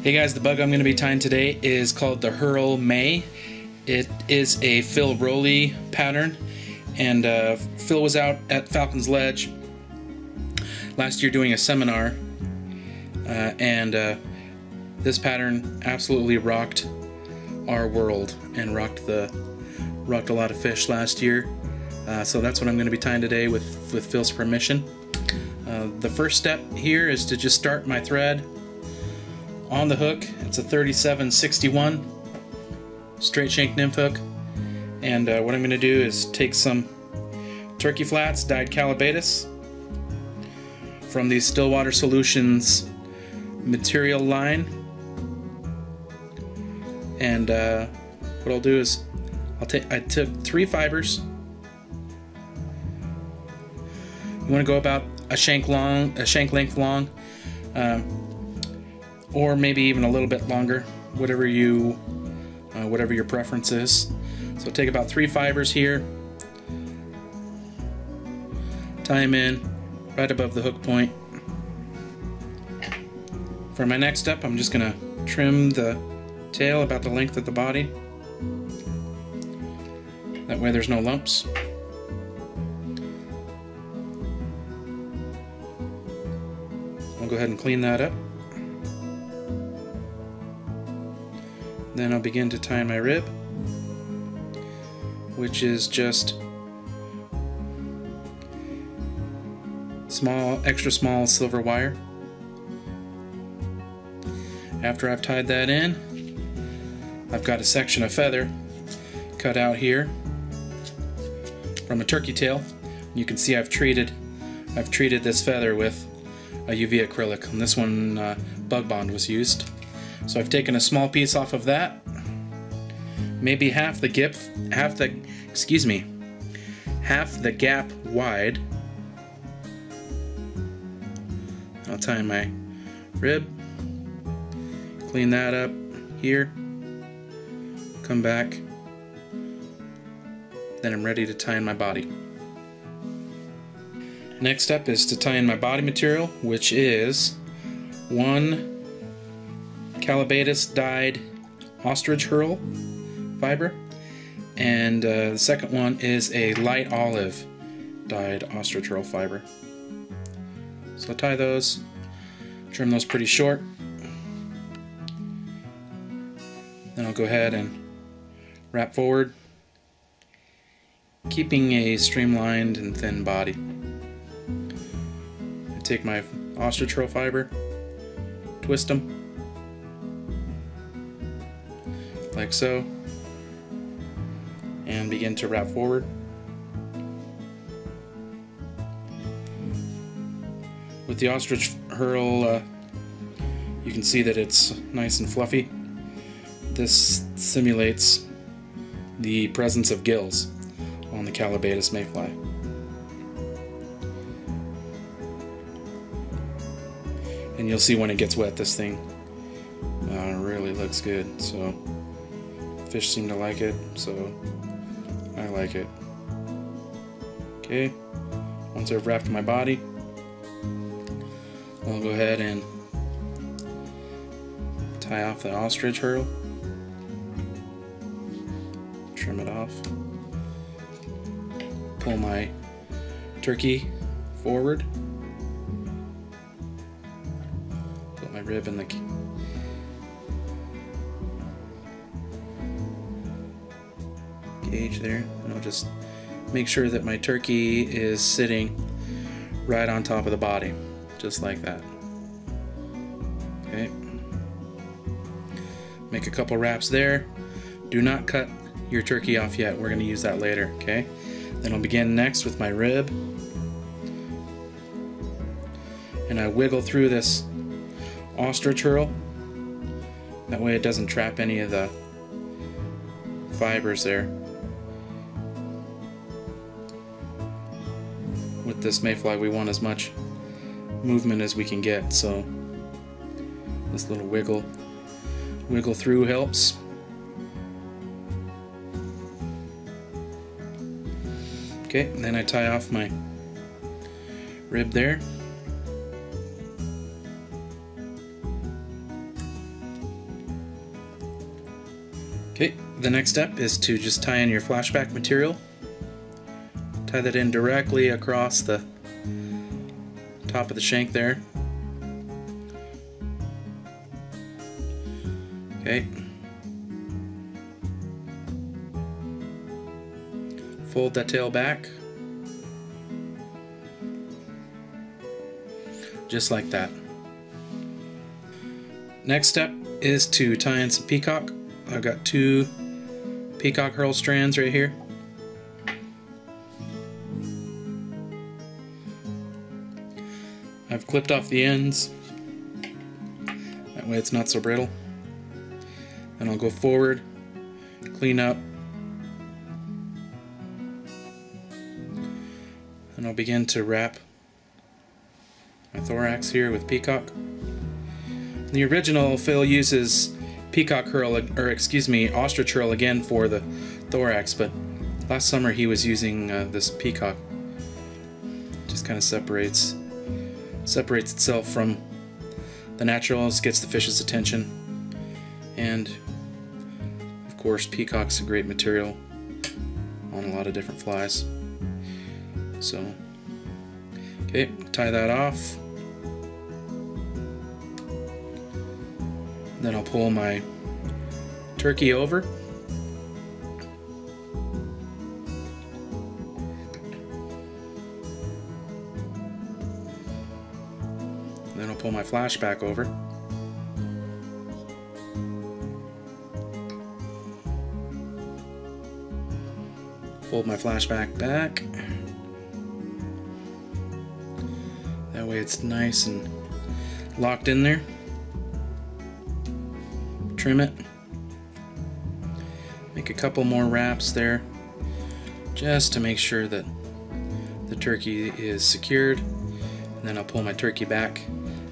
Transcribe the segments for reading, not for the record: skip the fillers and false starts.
Hey guys, the bug I'm going to be tying today is called the Herl May. It is a Phil Rowley pattern, and Phil was out at Falcon's Ledge last year doing a seminar, and this pattern absolutely rocked our world and rocked a lot of fish last year. So that's what I'm going to be tying today with Phil's permission. The first step here is to just start my thread on the hook. It's a 3761 straight shank nymph hook, and what I'm going to do is take some turkey flats dyed Callibaetis from the Stillwater Solutiions material line, and what I'll do is I took 3 fibers. You want to go about a shank length long, or maybe even a little bit longer, whatever your preference is. So take about 3 fibers here, tie them in right above the hook point. For my next step, I'm just going to trim the tail about the length of the body. That way there's no lumps. I'll go ahead and clean that up. Then I'll begin to tie my rib, which is just extra small silver wire. After I've tied that in, I've got a section of feather cut out here from a turkey tail. You can see I've treated this feather with a UV acrylic, and this one Bug Bond was used. So I've taken a small piece off of that, maybe half the gap wide. I'll tie my rib, clean that up here, come back, then I'm ready to tie in my body. Next step is to tie in my body material, which is 1 Callibaetis dyed Ostrich Herl fiber, and the second one is a light olive dyed Ostrich Herl fiber. So I'll tie those, trim those pretty short, then I'll go ahead and wrap forward, keeping a streamlined and thin body. I take my Ostrich Herl fiber, twist them like so, and begin to wrap forward. With the Ostrich Herl, you can see that it's nice and fluffy. This simulates the presence of gills on the Callibaetis mayfly. And you'll see when it gets wet, this thing really looks good. So fish seem to like it, so I like it. Okay, once I've wrapped my body, I'll go ahead and tie off the Ostrich Herl, trim it off, pull my turkey forward, put my rib in the cage there, and I'll just make sure that my turkey is sitting right on top of the body, just like that. Okay, make a couple wraps there. Do not cut your turkey off yet, we're going to use that later. Okay, then I'll begin next with my rib, and I wiggle through this Ostrich Herl, that way it doesn't trap any of the fibers there. With this mayfly, we want as much movement as we can get, so this little wiggle through helps. Okay, and then I tie off my rib there. Okay, the next step is to just tie in your flashback material. Tie that in directly across the top of the shank there. Okay. Fold that tail back. Just like that. Next step is to tie in some peacock. I've got 2 peacock Herl strands right here. I've clipped off the ends. That way it's not so brittle. And I'll go forward, clean up, and I'll begin to wrap my thorax here with peacock. The original Phil uses peacock Herl, or excuse me, ostrich Herl again for the thorax, but last summer he was using this peacock. Just kind of separates itself from the naturals, gets the fish's attention, and of course peacock's a great material on a lot of different flies. So, okay, tie that off. Then I'll pull my turkey over. Then I'll pull my flashback over. Fold my flashback back. That way it's nice and locked in there. Trim it. Make a couple more wraps there just to make sure that the turkey is secured. And then I'll pull my turkey back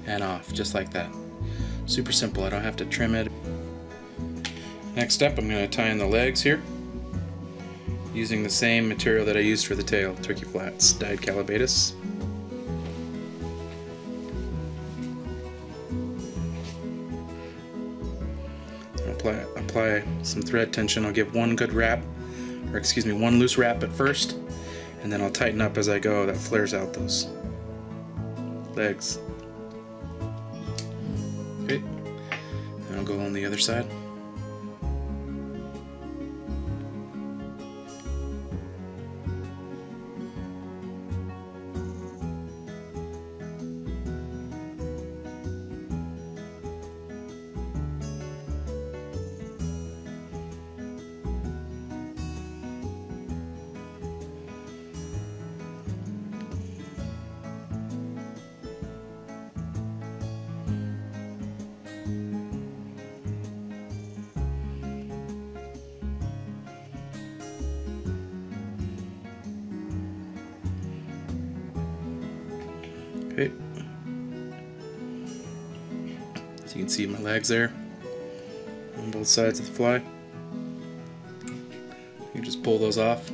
and off just like that. Super simple, I don't have to trim it. Next up, I'm going to tie in the legs here using the same material that I used for the tail, turkey flats, dyed Callibaetis. Apply some thread tension. I'll give one good wrap, or excuse me, one loose wrap at first, and then I'll tighten up as I go. That flares out those legs. Okay, and I'll go on the other side. Okay, so you can see my legs there on both sides of the fly. You just pull those off.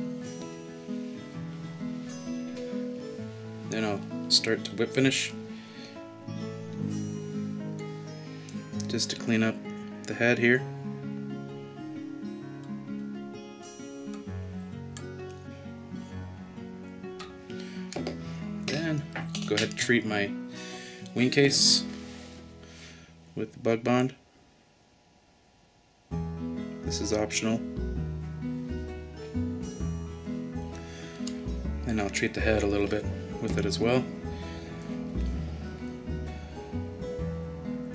Then I'll start to whip finish, just to clean up the head here. Then go ahead and treat my Wingcase with the bug bond. This is optional. And I'll treat the head a little bit with it as well.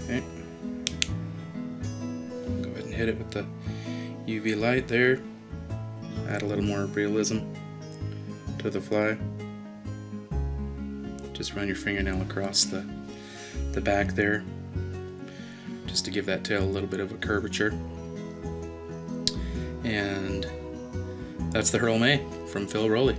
Okay. Go ahead and hit it with the UV light there. Add a little more realism to the fly. Just run your fingernail across the back there, just to give that tail a little bit of a curvature. And that's the Herl May from Phil Rowley.